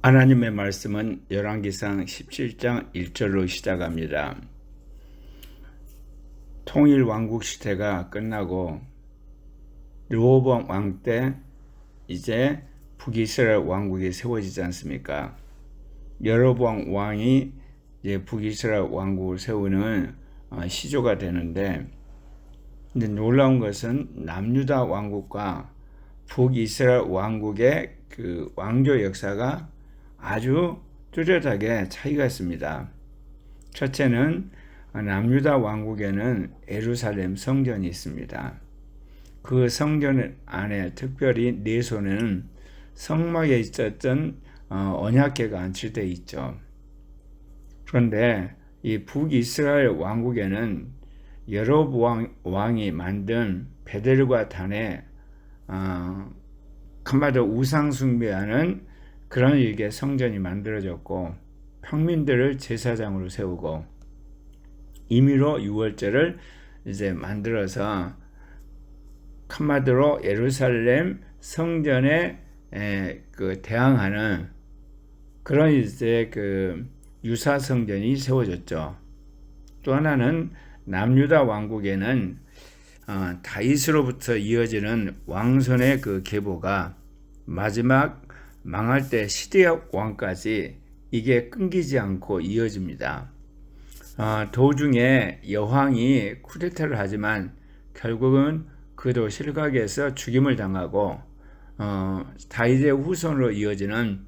하나님의 말씀은 열왕기상 17장 1절로 시작합니다. 통일 왕국 시대가 끝나고 르호보암 왕 때 이제 북이스라엘 왕국이 세워지지 않습니까? 여로보암 왕이 이제 북이스라엘 왕국을 세우는 시조가 되는데, 근데 놀라운 것은 남유다 왕국과 북이스라엘 왕국의 그 왕조 역사가 아주 뚜렷하게 차이가 있습니다. 첫째는 남유다 왕국에는 예루살렘 성전이 있습니다. 그 성전 안에 특별히 네 손에는 성막에 있었던 언약궤가 안치되어 있죠. 그런데 이 북이스라엘 왕국에는 여로보암 왕이 만든 베델과 단에 한마디로 우상 숭배하는 그런 일개 성전이 만들어졌고, 평민들을 제사장으로 세우고 임의로 유월절을 이제 만들어서 한마디로 예루살렘 성전에 대항하는 그런 이제 그 유사 성전이 세워졌죠. 또 하나는 남유다 왕국에는 다윗으로부터 이어지는 왕손의 그 계보가 마지막 망할 때 시드약 왕까지 이게 끊기지 않고 이어집니다. 도중에 여왕이 쿠데타를 하지만 결국은 그도 실각에서 죽임을 당하고 다윗의 후손으로 이어지는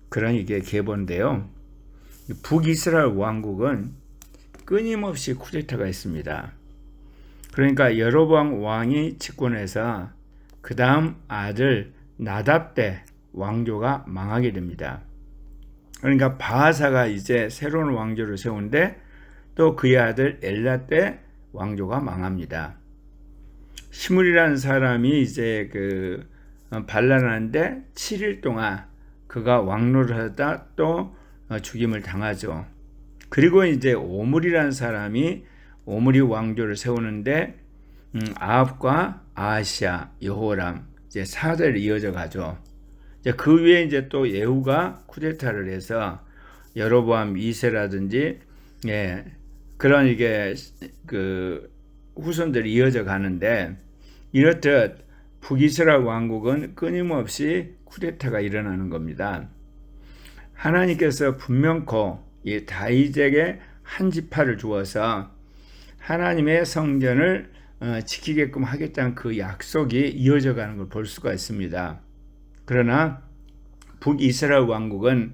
그런 이게 계보인데요. 북이스라엘 왕국은 끊임없이 쿠데타가 있습니다. 그러니까 여로보암 왕이 집권해서 그 다음 아들 나답 때 왕조가 망하게 됩니다. 그러니까 바하사가 이제 새로운 왕조를 세우는데 또 그의 아들 엘라 때 왕조가 망합니다. 시므리라는 사람이 이제 그 반란하는데 7일 동안 그가 왕노를 하다 또 죽임을 당하죠. 그리고 이제 오므리라는 사람이 오므리 왕조를 세우는데 아합과 아하시아, 여호람 이제 4대를 이어져 가죠. 그 위에 이제 또 예후가 쿠데타를 해서 여로보암 2세라든지 그런 이게 그 후손들이 이어져 가는데, 이렇듯 북이스라엘 왕국은 끊임없이 쿠데타가 일어나는 겁니다. 하나님께서 분명코 이 다윗에게 한 지파를 주어서 하나님의 성전을 지키게끔 하겠다는 그 약속이 이어져 가는 걸 볼 수가 있습니다. 그러나 북이스라엘 왕국은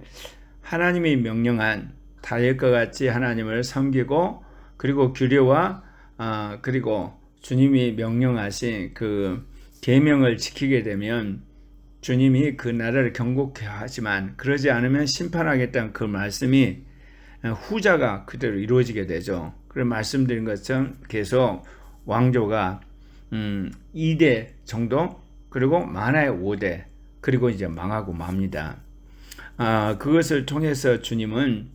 하나님이 명령한 다윗과 같이 하나님을 섬기고, 그리고 규례와 그리고 주님이 명령하신 그 계명을 지키게 되면 주님이 그 나라를 경고케 하지만, 그러지 않으면 심판하겠다는 그 말씀이 후자가 그대로 이루어지게 되죠. 그런 말씀드린 것처럼 계속 왕조가 2대 정도, 그리고 많아야 5대, 그리고 이제 망하고 맙니다. 그것을 통해서 주님은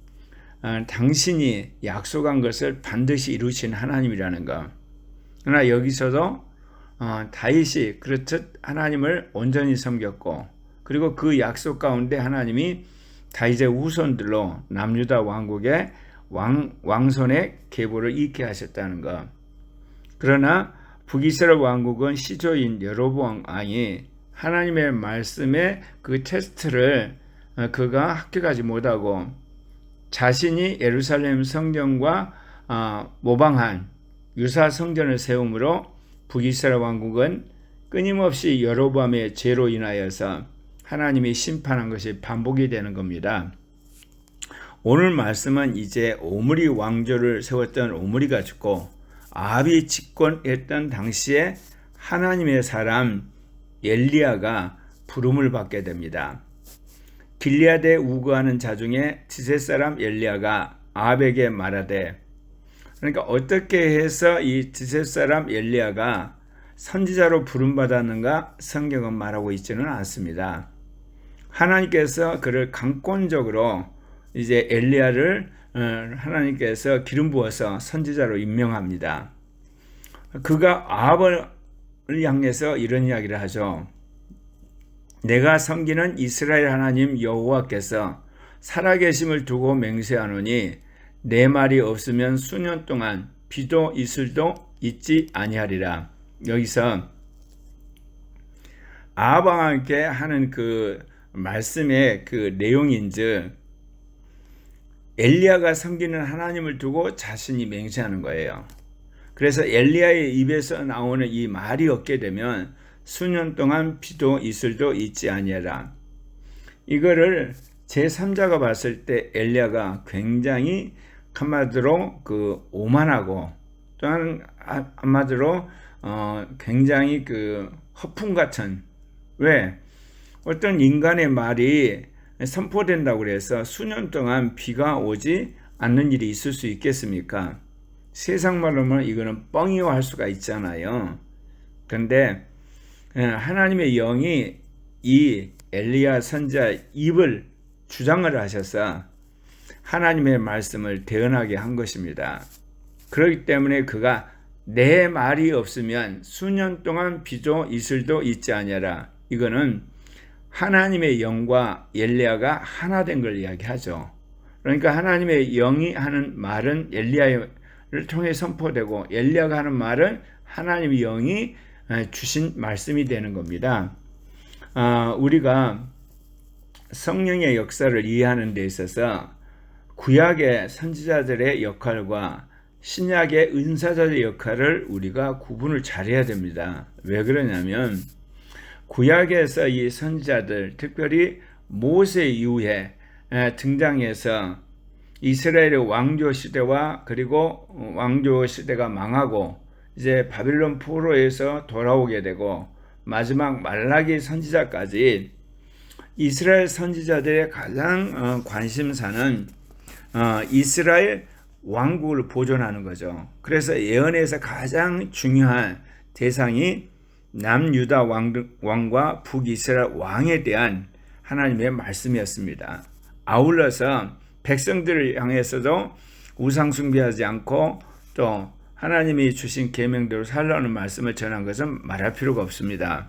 당신이 약속한 것을 반드시 이루신 하나님이라는 것. 그러나 여기서도 다윗이 그렇듯 하나님을 온전히 섬겼고, 그리고 그 약속 가운데 하나님이 다윗의 후손들로 남유다 왕국의 왕손의 계보를 잇게 하셨다는 것. 그러나 북이스라엘 왕국은 시조인 여로보암 왕이 하나님의 말씀의 그 테스트를 그가 합격하지 못하고 자신이 예루살렘 성전과 모방한 유사 성전을 세움으로 북이스라엘 왕국은 끊임없이 여로보암의 죄로 인하여서 하나님이 심판한 것이 반복이 되는 겁니다. 오늘 말씀은 이제 오므리 왕조를 세웠던 오므리가 죽고 아합이 집권했던 당시에 하나님의 사람 엘리야가 부름을 받게 됩니다. 길리앗에 우거하는 자 중에 지셋 사람 엘리야가 아합에게 말하되, 그러니까 어떻게 해서 이 지셋 사람 엘리야가 선지자로 부름받았는가 성경은 말하고 있지는 않습니다. 하나님께서 그를 강권적으로 이제 엘리야를 하나님께서 기름 부어서 선지자로 임명합니다. 그가 아합을 향해서 이런 이야기를 하죠. 내가 섬기는 이스라엘 하나님 여호와께서 살아계심을 두고 맹세하노니 내 말이 없으면 수년 동안 비도 이슬도 있지 아니하리라. 여기서 아합 왕에게 하는 그 말씀의 그 내용인즉 엘리야가 섬기는 하나님을 두고 자신이 맹세하는 거예요. 그래서 엘리야의 입에서 나오는 이 말이 없게 되면 수년 동안 비도 이슬도 있지 아니하라. 이거를 제3자가 봤을 때 엘리야가 굉장히 한마디로 그 오만하고 또한 한마디로 굉장히 그 허풍 같은, 왜 어떤 인간의 말이 선포된다고 그래서 수년 동안 비가 오지 않는 일이 있을 수 있겠습니까? 세상 말로는 이거는 뻥이요 할 수가 있잖아요. 그런데 하나님의 영이 이 엘리야 선지자 입을 주장을 하셔서 하나님의 말씀을 대언하게 한 것입니다. 그렇기 때문에 그가 내 말이 없으면 수년 동안 비도 이슬도 있지 아니하라. 이거는 하나님의 영과 엘리야가 하나 된 걸 이야기하죠. 그러니까 하나님의 영이 하는 말은 엘리야를 통해 선포되고 엘리야가 하는 말은 하나님의 영이 주신 말씀이 되는 겁니다. 우리가 성령의 역사를 이해하는 데 있어서 구약의 선지자들의 역할과 신약의 은사자의 역할을 우리가 구분을 잘해야 됩니다. 왜 그러냐면 구약에서 이 선지자들, 특별히 모세 이후에 등장해서 이스라엘의 왕조 시대와 그리고 왕조 시대가 망하고 이제 바빌론 포로에서 돌아오게 되고 마지막 말라기 선지자까지 이스라엘 선지자들의 가장 관심사는 이스라엘 왕국을 보존하는 거죠. 그래서 예언에서 가장 중요한 대상이 남유다 왕과 북이스라엘 왕에 대한 하나님의 말씀이었습니다. 아울러서 백성들을 향해서도 우상 숭배하지 않고 또 하나님이 주신 계명대로 살라는 말씀을 전한 것은 말할 필요가 없습니다.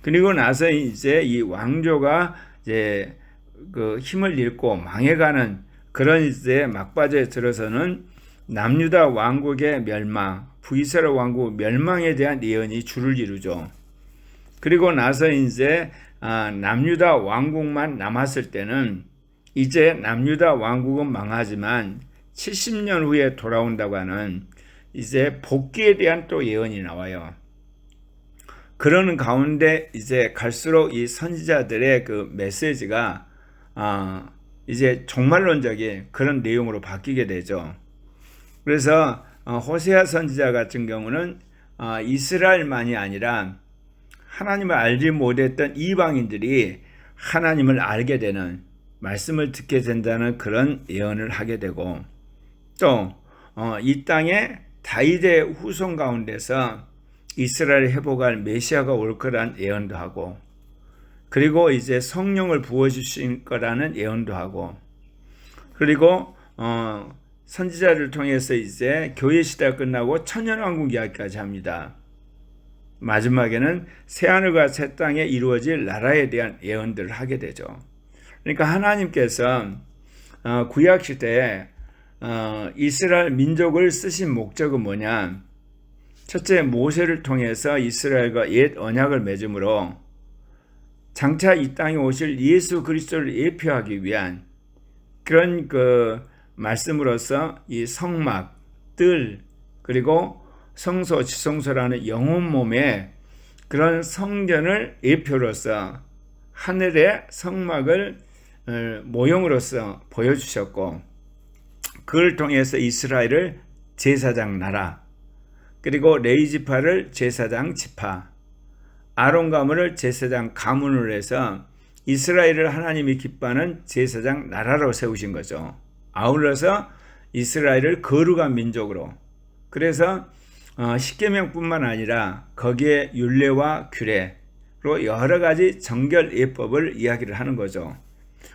그리고 나서 이제 이 왕조가 이제 그 힘을 잃고 망해가는 그런 이제 막바지에 들어서는 남유다 왕국의 멸망, 북이스라엘 왕국 멸망에 대한 예언이 주를 이루죠. 그리고 나서 이제 남유다 왕국만 남았을 때는 이제 남유다 왕국은 망하지만 70년 후에 돌아온다고 하는 이제 복귀에 대한 또 예언이 나와요. 그러는 가운데 이제 갈수록 이 선지자들의 그 메시지가 이제 종말론적인 그런 내용으로 바뀌게 되죠. 그래서 호세아 선지자 같은 경우는 이스라엘만이 아니라 하나님을 알지 못했던 이방인들이 하나님을 알게 되는, 말씀을 듣게 된다는 그런 예언을 하게 되고, 또 이 땅에 다윗의 후손 가운데서 이스라엘 회복할 메시아가 올 거란 예언도 하고, 그리고 이제 성령을 부어주실 거라는 예언도 하고, 그리고 선지자를 통해서 이제 교회 시대가 끝나고 천년왕국 이야기까지 합니다. 마지막에는 새하늘과 새 땅에 이루어질 나라에 대한 예언들을 하게 되죠. 그러니까 하나님께서 구약 시대에 이스라엘 민족을 쓰신 목적은 뭐냐? 첫째, 모세를 통해서 이스라엘과 옛 언약을 맺음으로 장차 이 땅에 오실 예수 그리스도를 예표하기 위한 그런 그 말씀으로서 이 성막, 뜰, 그리고 성소, 지성소라는 영혼 몸의 그런 성전을 예표로서 하늘의 성막을 모형으로서 보여주셨고, 그걸 통해서 이스라엘을 제사장 나라, 그리고 레위지파를 제사장 지파, 아론 가문을 제사장 가문으로 해서 이스라엘을 하나님이 기뻐하는 제사장 나라로 세우신 거죠. 아울러서 이스라엘을 거룩한 민족으로, 그래서 십계명뿐만 아니라 거기에 율례와 규례로 여러 가지 정결 예법을 이야기를 하는 거죠.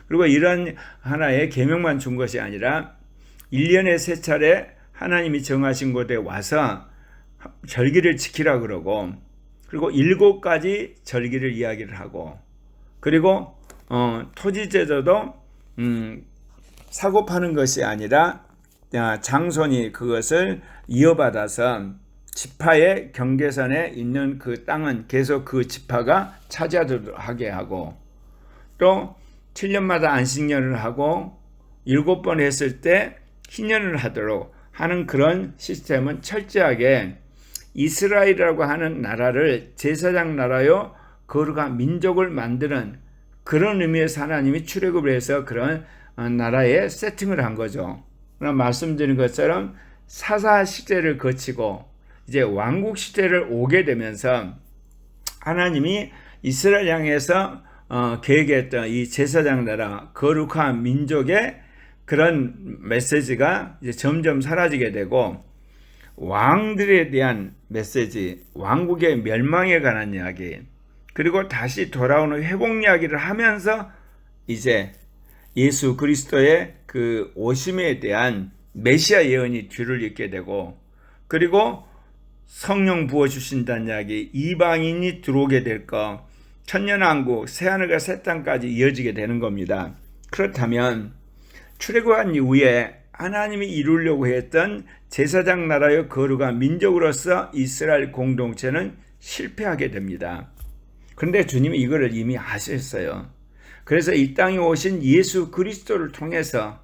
그리고 이런 하나의 계명만 준 것이 아니라 1년에 3차례 하나님이 정하신 곳에 와서 절기를 지키라 그러고, 그리고 7가지 절기를 이야기를 하고, 그리고 토지 제도도 사고 파는 것이 아니라 장손이 그것을 이어받아서 지파의 경계선에 있는 그 땅은 계속 그 지파가 차지하도록 하게 하고, 또 7년마다 안식년을 하고 7번 했을 때 희년을 하도록 하는 그런 시스템은 철저하게 이스라엘이라고 하는 나라를 제사장 나라요 거룩한 민족을 만드는 그런 의미에서 하나님이 출애굽을 해서 그런 나라에 세팅을 한 거죠. 그럼 말씀드린 것처럼 사사 시대를 거치고 이제 왕국 시대를 오게 되면서 하나님이 이스라엘 향해서 계획했던 이 제사장 나라 거룩한 민족의 그런 메시지가 이제 점점 사라지게 되고, 왕들에 대한 메시지, 왕국의 멸망에 관한 이야기, 그리고 다시 돌아오는 회복 이야기를 하면서 이제 예수 그리스도의 그 오심에 대한 메시아 예언이 뒤를 잇게 되고, 그리고 성령 부어주신다는 이야기, 이방인이 들어오게 될 것, 천년왕국, 새하늘과 새 땅까지 이어지게 되는 겁니다. 그렇다면 출애굽한 이후에 하나님이 이루려고 했던 제사장 나라의 거룩한 민족으로서 이스라엘 공동체는 실패하게 됩니다. 그런데 주님이 이거를 이미 아셨어요. 그래서 이 땅에 오신 예수 그리스도를 통해서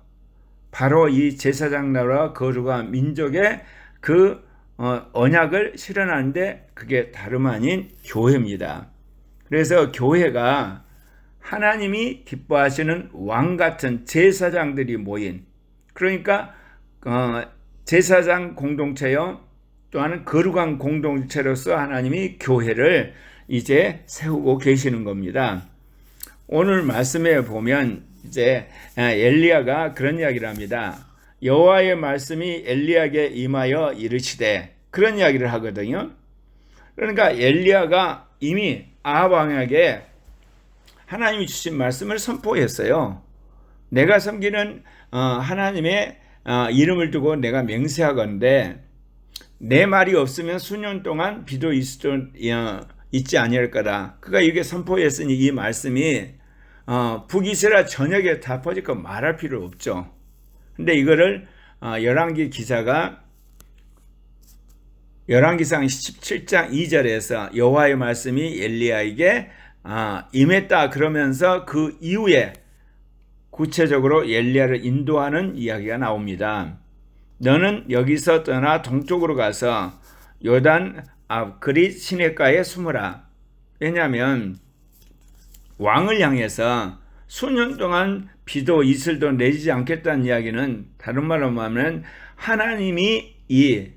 바로 이 제사장 나라 거룩한 민족의 그 언약을 실현하는데 그게 다름 아닌 교회입니다. 그래서 교회가 하나님이 기뻐하시는 왕 같은 제사장들이 모인, 그러니까 제사장 공동체요 또한 거룩한 공동체로서 하나님이 교회를 이제 세우고 계시는 겁니다. 오늘 말씀에 보면 이제 엘리야가 그런 이야기를 합니다. 여호와의 말씀이 엘리야에게 임하여 이르시되, 그런 이야기를 하거든요. 그러니까 엘리야가 이미 아합 왕에게 하나님이 주신 말씀을 선포했어요. 내가 섬기는 하나님의 이름을 두고 내가 맹세하건대 내 말이 없으면 수년 동안 비도 있지 아니할 거다. 그가 이게 선포했으니 이 말씀이 북이스라엘 전역에 다 퍼질 거 말할 필요 없죠. 근데 이거를 열왕기 기사가 열왕기상 17장 2절에서 여호와의 말씀이 엘리야에게 임했다 그러면서 그 이후에 구체적으로 엘리야를 인도하는 이야기가 나옵니다. 너는 여기서 떠나 동쪽으로 가서 요단 앞 그릿 시냇가에 숨으라. 왜냐하면 왕을 향해서 수년 동안 비도 이슬도 내리지 않겠다는 이야기는 다른 말로 하면 하나님이 이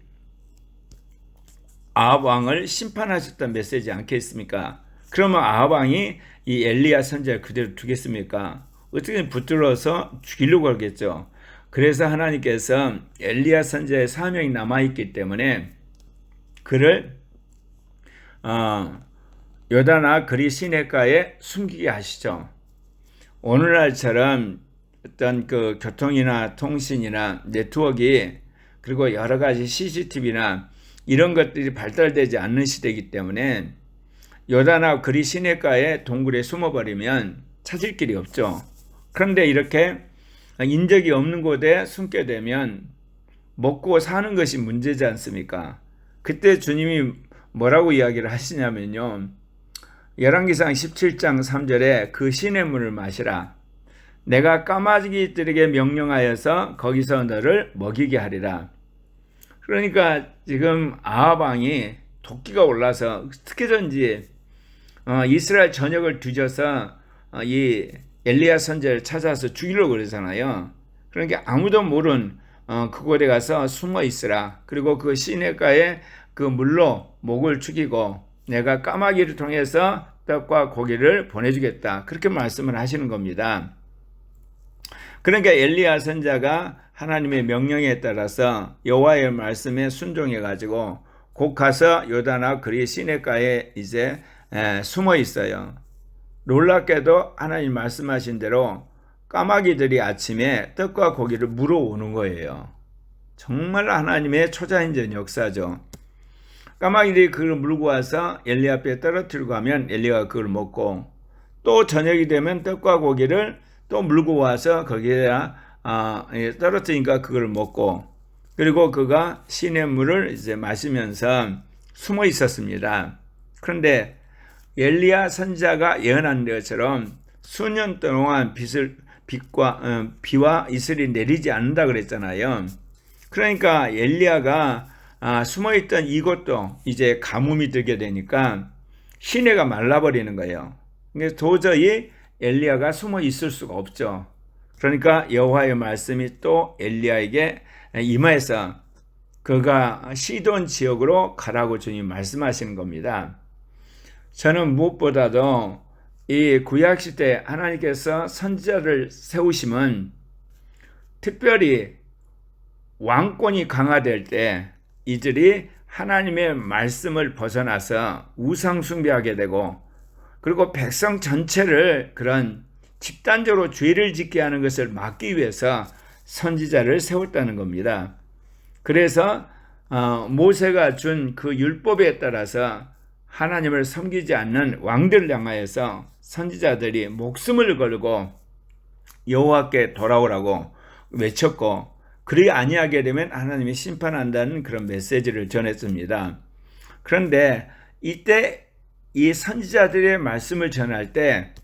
아합 왕을 심판하셨다는 메시지 않겠습니까? 그러면 아합 왕이 이 엘리야 선지자를 그대로 두겠습니까? 어떻게든 붙들어서 죽이려고 하겠죠. 그래서 하나님께서 엘리야 선지자의 사명이 남아있기 때문에 그를 요단아 그리 시냇가에 숨기게 하시죠. 오늘날처럼 어떤 그 교통이나 통신이나 네트워크 그리고 여러 가지 CCTV나 이런 것들이 발달되지 않는 시대이기 때문에 요단아 그리 시냇가에 동굴에 숨어버리면 찾을 길이 없죠. 그런데 이렇게 인적이 없는 곳에 숨게 되면 먹고 사는 것이 문제지 않습니까? 그때 주님이 뭐라고 이야기를 하시냐면요. 열왕기상 17장 3절에 그 시냇물을 마시라. 내가 까마귀들에게 명령하여서 거기서 너를 먹이게 하리라. 그러니까 지금 아합 왕이 도끼가 올라서 어떻게든지 이스라엘 전역을 뒤져서 이 엘리야 선지자를 찾아서 죽이려고 그러잖아요. 그러니까 아무도 모른 그곳에 가서 숨어 있으라. 그리고 그 시냇가에 그 물로 목을 죽이고 내가 까마귀를 통해서 떡과 고기를 보내주겠다. 그렇게 말씀을 하시는 겁니다. 그러니까 엘리야 선지자가 하나님의 명령에 따라서 여호와의 말씀에 순종해 가지고 곧 가서 요단아 그리 시냇가에 이제 숨어 있어요. 놀랍게도 하나님 말씀하신 대로 까마귀들이 아침에 떡과 고기를 물어오는 거예요. 정말 하나님의 초자연적 역사죠. 까마귀들이 그걸 물고 와서 엘리야 앞에 떨어뜨리고 하면 엘리야가 그걸 먹고, 또 저녁이 되면 떡과 고기를 또 물고 와서 거기에다 떨어뜨리니까 그걸 먹고, 그리고 그가 시냇물을 이제 마시면서 숨어 있었습니다. 그런데 엘리야 선지자가 예언한 것처럼 수년 동안 비와 이슬이 내리지 않는다 그랬잖아요. 그러니까 엘리야가 숨어있던 이곳도 이제 가뭄이 들게 되니까 시내가 말라버리는 거예요. 그래서 도저히 엘리야가 숨어 있을 수가 없죠. 그러니까 여호와의 말씀이 또 엘리야에게 임하여서 그가 시돈 지역으로 가라고 주님 말씀하시는 겁니다. 저는 무엇보다도 이 구약시대 하나님께서 선지자를 세우시면 특별히 왕권이 강화될 때 이들이 하나님의 말씀을 벗어나서 우상 숭배하게 되고, 그리고 백성 전체를 그런 집단적으로 죄를 짓게 하는 것을 막기 위해서 선지자를 세웠다는 겁니다. 그래서 모세가 준 그 율법에 따라서 하나님을 섬기지 않는 왕들을 향하여서 선지자들이 목숨을 걸고 여호와께 돌아오라고 외쳤고, 그리 아니하게 되면 하나님이 심판한다는 그런 메시지를 전했습니다. 그런데 이때 이 선지자들의 말씀을 전할 때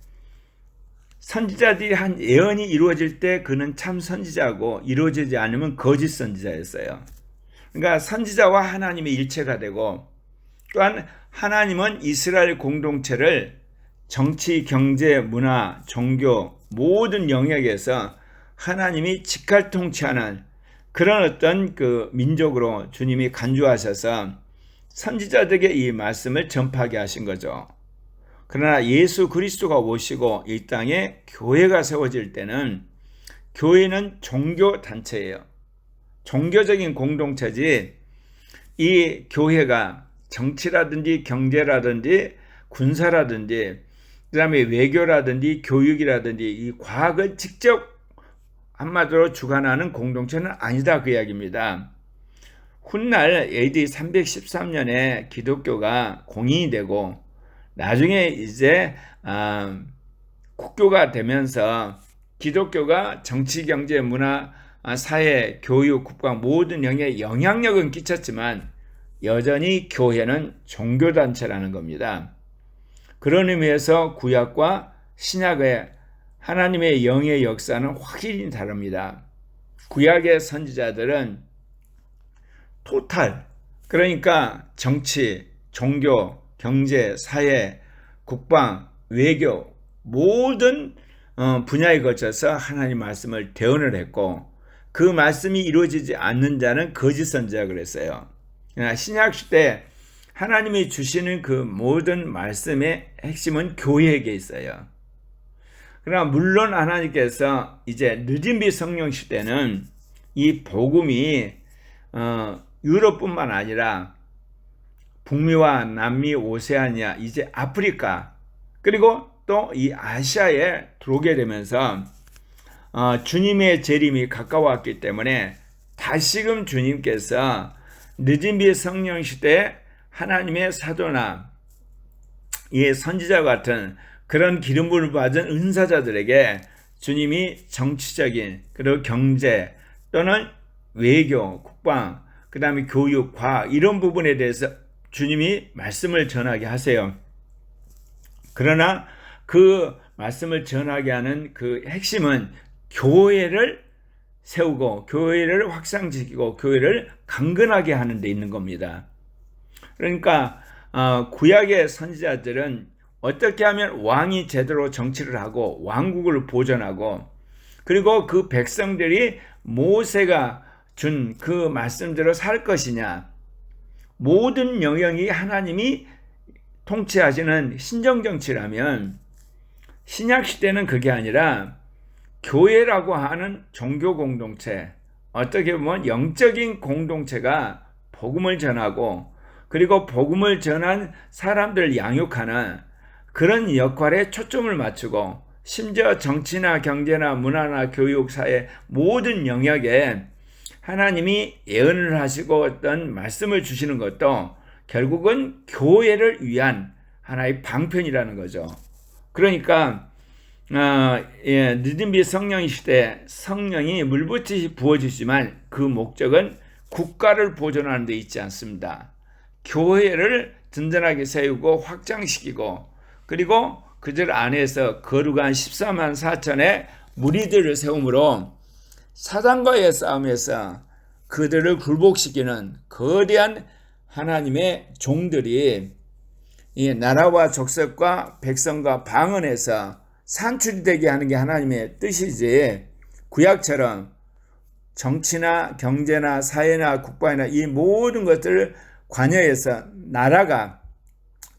선지자들이 한 예언이 이루어질 때 그는 참 선지자고, 이루어지지 않으면 거짓 선지자였어요. 그러니까 선지자와 하나님의 일체가 되고, 또한 하나님은 이스라엘 공동체를 정치, 경제, 문화, 종교 모든 영역에서 하나님이 직할 통치하는 그런 어떤 그 민족으로 주님이 간주하셔서 선지자들에게 이 말씀을 전파하게 하신 거죠. 그러나 예수 그리스도가 오시고 이 땅에 교회가 세워질 때는 교회는 종교 단체예요. 종교적인 공동체지 이 교회가 정치라든지 경제라든지 군사라든지 그다음에 외교라든지 교육이라든지 이 과학을 직접 한마디로 주관하는 공동체는 아니다, 그 이야기입니다. 훗날 AD 313년에 기독교가 공인이 되고 나중에 이제 국교가 되면서 기독교가 정치, 경제, 문화, 사회, 교육, 국방 모든 영역에 영향력은 끼쳤지만 여전히 교회는 종교단체라는 겁니다. 그런 의미에서 구약과 신약의 하나님의 영의 역사는 확실히 다릅니다. 구약의 선지자들은 토탈, 그러니까 정치, 종교, 경제, 사회, 국방, 외교 모든 분야에 거쳐서 하나님 말씀을 대언을 했고, 그 말씀이 이루어지지 않는 자는 거짓 선지자 그랬어요. 신약 시대 하나님이 주시는 그 모든 말씀의 핵심은 교회에게 있어요. 그러나 물론 하나님께서 이제 늦은 비성령 시대는 이 복음이 유럽뿐만 아니라 북미와 남미, 오세아니아, 이제 아프리카, 그리고 또 이 아시아에 들어오게 되면서 주님의 재림이 가까웠기 때문에 다시금 주님께서 늦은 비성령 시대에 하나님의 사도나 이 선지자 같은 그런 기름 부음을 받은 은사자들에게 주님이 정치적인 그리고 경제 또는 외교, 국방, 그 다음에 교육, 과학 이런 부분에 대해서 주님이 말씀을 전하게 하세요. 그러나 그 말씀을 전하게 하는 그 핵심은 교회를 세우고 교회를 확장시키고 교회를 강건하게 하는 데 있는 겁니다. 그러니까 구약의 선지자들은 어떻게 하면 왕이 제대로 정치를 하고 왕국을 보존하고, 그리고 그 백성들이 모세가 준 그 말씀대로 살 것이냐, 모든 영역이 하나님이 통치하시는 신정정치라면 신약 시대는 그게 아니라 교회라고 하는 종교 공동체, 어떻게 보면 영적인 공동체가 복음을 전하고 그리고 복음을 전한 사람들을 양육하는 그런 역할에 초점을 맞추고, 심지어 정치나 경제나 문화나 교육, 사회 모든 영역에 하나님이 예언을 하시고 어떤 말씀을 주시는 것도 결국은 교회를 위한 하나의 방편이라는 거죠. 그러니까 늦은비 성령 시대 성령이 물붓이 부어지지만 그 목적은 국가를 보존하는 데 있지 않습니다. 교회를 든든하게 세우고 확장시키고 그리고 그들 안에서 거룩한 14만 4천의 무리들을 세움으로 사단과의 싸움에서 그들을 굴복시키는 거대한 하나님의 종들이 이 나라와 족속과 백성과 방언에서 산출이 되게 하는 게 하나님의 뜻이지, 구약처럼 정치나 경제나 사회나 국방이나 이 모든 것들을 관여해서 나라가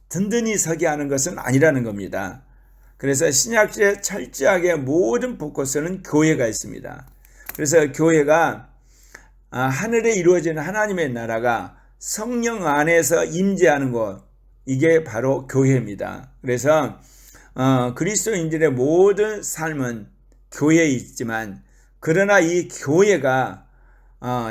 든든히 서게 하는 것은 아니라는 겁니다. 그래서 신약시대에 철저하게 모든 포커스는 교회가 있습니다. 그래서 교회가 하늘에 이루어지는 하나님의 나라가 성령 안에서 임재하는 것, 이게 바로 교회입니다. 그래서 그리스도인들의 모든 삶은 교회에 있지만, 그러나 이 교회가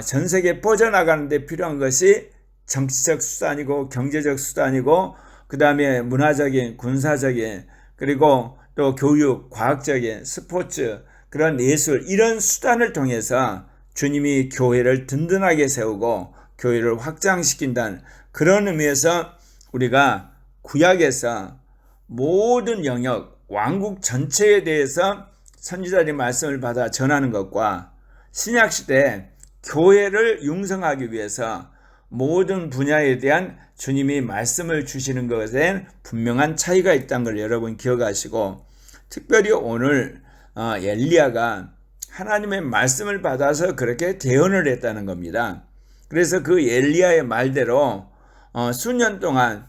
전 세계에 뻗어나가는 데 필요한 것이 정치적 수단이고 경제적 수단이고 그 다음에 문화적인, 군사적인, 그리고 또 교육, 과학적인, 스포츠, 그런 예술, 이런 수단을 통해서 주님이 교회를 든든하게 세우고 교회를 확장시킨다는 그런 의미에서 우리가 구약에서 모든 영역, 왕국 전체에 대해서 선지자들의 말씀을 받아 전하는 것과 신약시대 교회를 융성하기 위해서 모든 분야에 대한 주님이 말씀을 주시는 것에 분명한 차이가 있다는 걸 여러분 기억하시고, 특별히 오늘 엘리야가 하나님의 말씀을 받아서 그렇게 대언을 했다는 겁니다. 그래서 그 엘리야의 말대로 수년 동안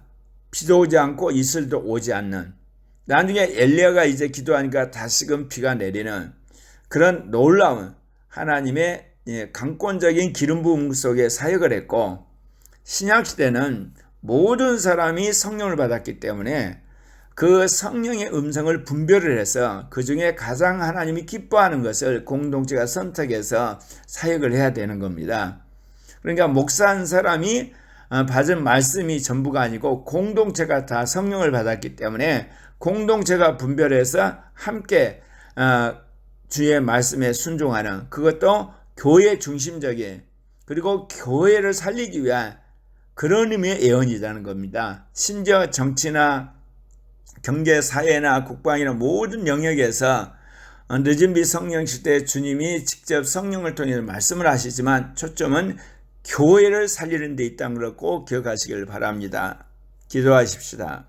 비도 오지 않고 이슬도 오지 않는, 나중에 엘리야가 이제 기도하니까 다시금 비가 내리는 그런 놀라운 하나님의 강권적인 기름 부음 속에 사역을 했고, 신약시대는 모든 사람이 성령을 받았기 때문에 그 성령의 음성을 분별을 해서 그 중에 가장 하나님이 기뻐하는 것을 공동체가 선택해서 사역을 해야 되는 겁니다. 그러니까 목사한 사람이 받은 말씀이 전부가 아니고 공동체가 다 성령을 받았기 때문에 공동체가 분별해서 함께 주의 말씀에 순종하는, 그것도 교회 중심적인, 그리고 교회를 살리기 위한 그런 의미의 예언이라는 겁니다. 심지어 정치나 경제, 사회나 국방이나 모든 영역에서 늦은비 성령 시대에 주님이 직접 성령을 통해 말씀을 하시지만 초점은 교회를 살리는 데 있다는 걸 꼭 기억하시길 바랍니다. 기도하십시다.